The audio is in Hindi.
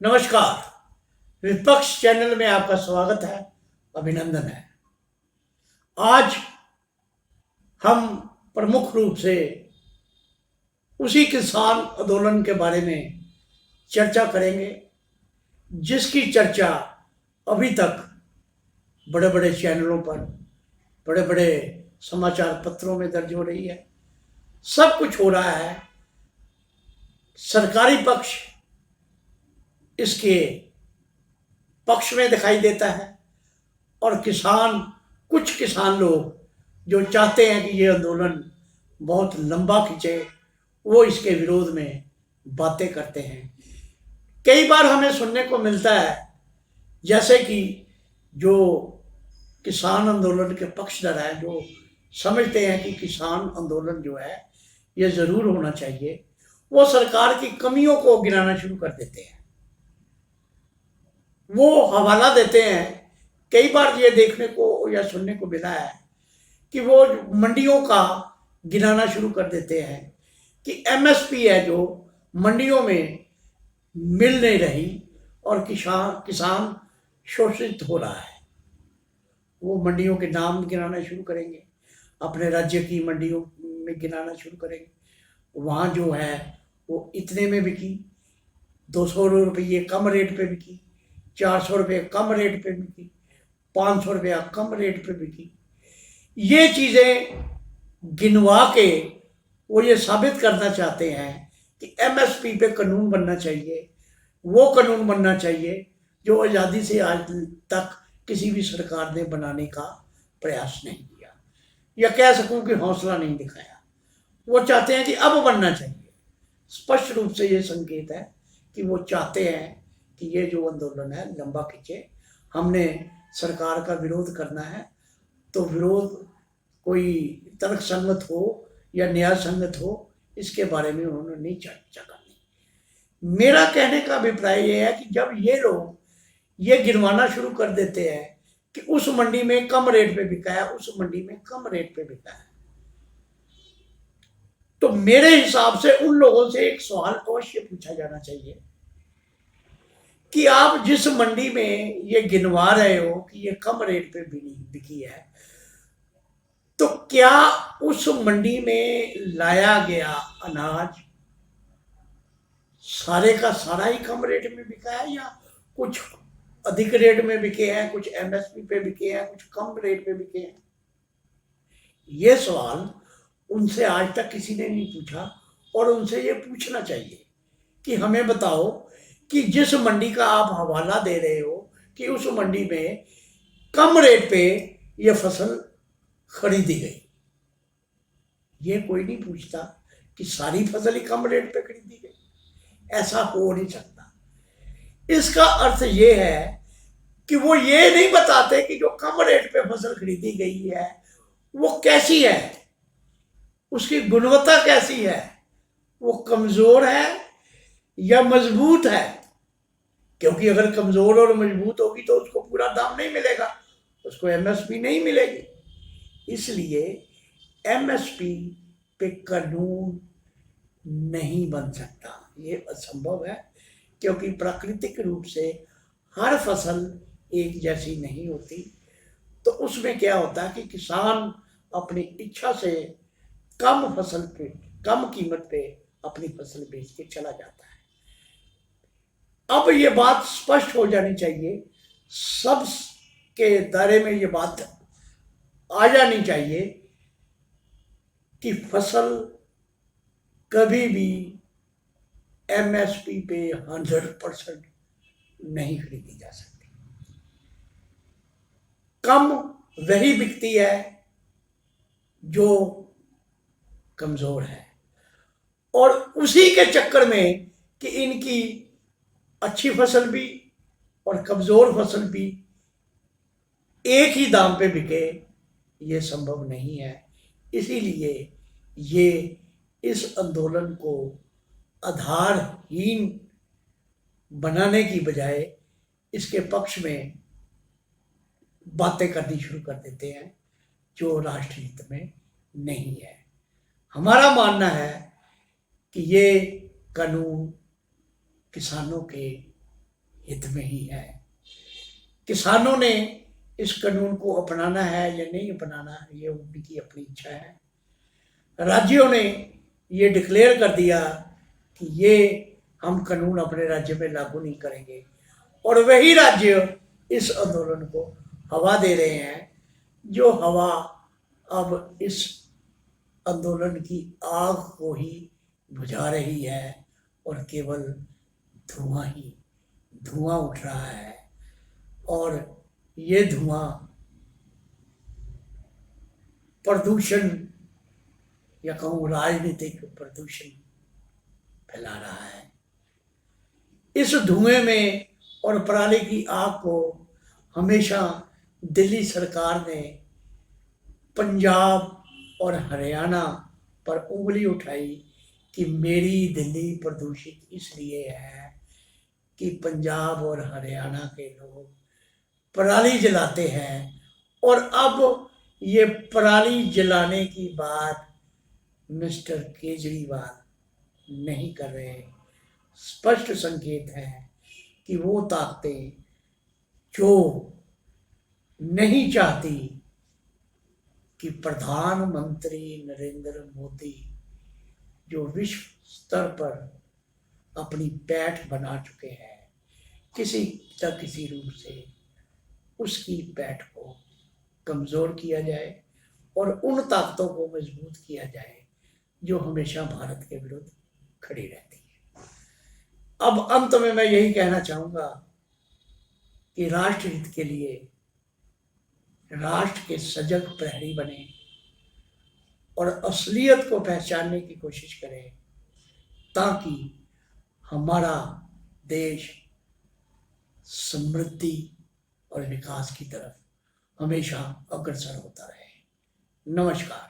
नमस्कार। विपक्ष चैनल में आपका स्वागत है, अभिनंदन है। आज हम प्रमुख रूप से उसी किसान आंदोलन के बारे में चर्चा करेंगे जिसकी चर्चा अभी तक बड़े बड़े चैनलों पर, बड़े बड़े समाचार पत्रों में दर्ज हो रही है। सब कुछ हो रहा है, सरकारी पक्ष इसके पक्ष में दिखाई देता है और कुछ किसान लोग जो चाहते हैं कि ये आंदोलन बहुत लंबा खिंचे, वो इसके विरोध में बातें करते हैं। कई बार हमें सुनने को मिलता है जैसे कि जो किसान आंदोलन के पक्षधर हैं, जो समझते हैं कि किसान आंदोलन जो है ये ज़रूर होना चाहिए, वो सरकार की कमियों को गिनाना शुरू कर देते हैं। वो हवाला देते हैं। कई बार ये देखने को या सुनने को मिला है कि वो मंडियों का गिनाना शुरू कर देते हैं कि एमएसपी है जो मंडियों में मिल नहीं रही और किसान शोषित हो रहा है। वो मंडियों के नाम गिनाना शुरू करेंगे, अपने राज्य की मंडियों में गिनाना शुरू करेंगे। वहाँ जो है वो इतने में बिकी, 200 रुपये कम रेट पे बिकी, 400 रुपये कम रेट पे बिकी, 500 रुपया कम रेट पे बिकी। ये चीज़ें गिनवा के वो ये साबित करना चाहते हैं कि एमएसपी पे कानून बनना चाहिए। वो कानून बनना चाहिए जो आज़ादी से आज तक किसी भी सरकार ने बनाने का प्रयास नहीं किया, या कह सकूं कि हौसला नहीं दिखाया। वो चाहते हैं कि अब बनना चाहिए। स्पष्ट रूप से ये संकेत है कि वो चाहते हैं कि ये जो आंदोलन है लंबा खिंचे। हमने सरकार का विरोध करना है तो विरोध कोई तर्कसंगत हो या न्याय संगत हो, इसके बारे में उन्होंने नहीं चर्चा करनी। मेरा कहने का अभिप्राय ये है कि जब ये लोग ये गिनवाना शुरू कर देते हैं कि उस मंडी में कम रेट पे बिका है, उस मंडी में कम रेट पे बिका है, तो मेरे हिसाब से उन लोगों से एक सवाल अवश्य पूछा जाना चाहिए कि आप जिस मंडी में ये गिनवा रहे हो कि ये कम रेट पे बिकी है, तो क्या उस मंडी में लाया गया अनाज सारे का सारा ही कम रेट में बिका है, या कुछ अधिक रेट में बिके हैं, कुछ एमएसपी पे बिके हैं, कुछ कम रेट पे बिके हैं? ये सवाल उनसे आज तक किसी ने नहीं पूछा और उनसे ये पूछना चाहिए कि हमें बताओ कि जिस मंडी का आप हवाला दे रहे हो कि उस मंडी में कम रेट पे ये फसल खरीदी गई, ये कोई नहीं पूछता कि सारी फसल ही कम रेट पे खरीदी गई। ऐसा हो नहीं सकता। इसका अर्थ ये है कि वो ये नहीं बताते कि जो कम रेट पे फसल खरीदी गई है वो कैसी है, उसकी गुणवत्ता कैसी है, वो कमजोर है या मजबूत है। क्योंकि अगर कमजोर और मजबूत होगी तो उसको पूरा दाम नहीं मिलेगा, उसको एमएसपी नहीं मिलेगी। इसलिए एमएसपी पे कानून नहीं बन सकता, ये असंभव है। क्योंकि प्राकृतिक रूप से हर फसल एक जैसी नहीं होती। तो उसमें क्या होता है कि किसान अपनी इच्छा से कम फसल पे, कम कीमत पे अपनी फसल बेच के चला जाता है। अब ये बात स्पष्ट हो जानी चाहिए, सब के दायरे में ये बात आ जानी चाहिए कि फसल कभी भी एमएसपी पे 100% नहीं खरीदी जा सकती। कम वही बिकती है जो कमजोर है, और उसी के चक्कर में कि इनकी अच्छी फसल भी और कमजोर फसल भी एक ही दाम पे बिके, ये संभव नहीं है। इसीलिए ये इस आंदोलन को आधारहीन बनाने की बजाय इसके पक्ष में बातें करनी शुरू कर देते हैं जो राष्ट्रहित में नहीं है। हमारा मानना है कि ये कानून किसानों के हित में ही है। किसानों ने इस कानून को अपनाना है या नहीं अपनाना, ये उनकी अपनी इच्छा है। राज्यों ने ये डिक्लेयर कर दिया कि ये हम कानून अपने राज्य में लागू नहीं करेंगे, और वही राज्य इस आंदोलन को हवा दे रहे हैं, जो हवा अब इस आंदोलन की आग को ही बुझा रही है, और केवल धुआं उठ रहा है। और ये धुआं प्रदूषण, या कहूँ राजनीतिक प्रदूषण फैला रहा है। इस धुएं में और पराली की आग को हमेशा दिल्ली सरकार ने पंजाब और हरियाणा पर उंगली उठाई कि मेरी दिल्ली प्रदूषित इसलिए है कि पंजाब और हरियाणा के लोग पराली जलाते हैं, और अब ये पराली जलाने की बात मिस्टर केजरीवाल नहीं कर रहे। स्पष्ट संकेत है कि वो ताकतें जो नहीं चाहती कि प्रधानमंत्री नरेंद्र मोदी, जो विश्व स्तर पर अपनी पैठ बना चुके हैं, किसी न किसी रूप से उसकी पैठ को कमज़ोर किया जाए और उन ताकतों को मजबूत किया जाए जो हमेशा भारत के विरुद्ध खड़ी रहती है। अब अंत में मैं यही कहना चाहूँगा कि राष्ट्र हित के लिए राष्ट्र के सजग प्रहरी बने और असलियत को पहचानने की कोशिश करें, ताकि हमारा देश समृद्धि और विकास की तरफ हमेशा अग्रसर होता रहे। नमस्कार।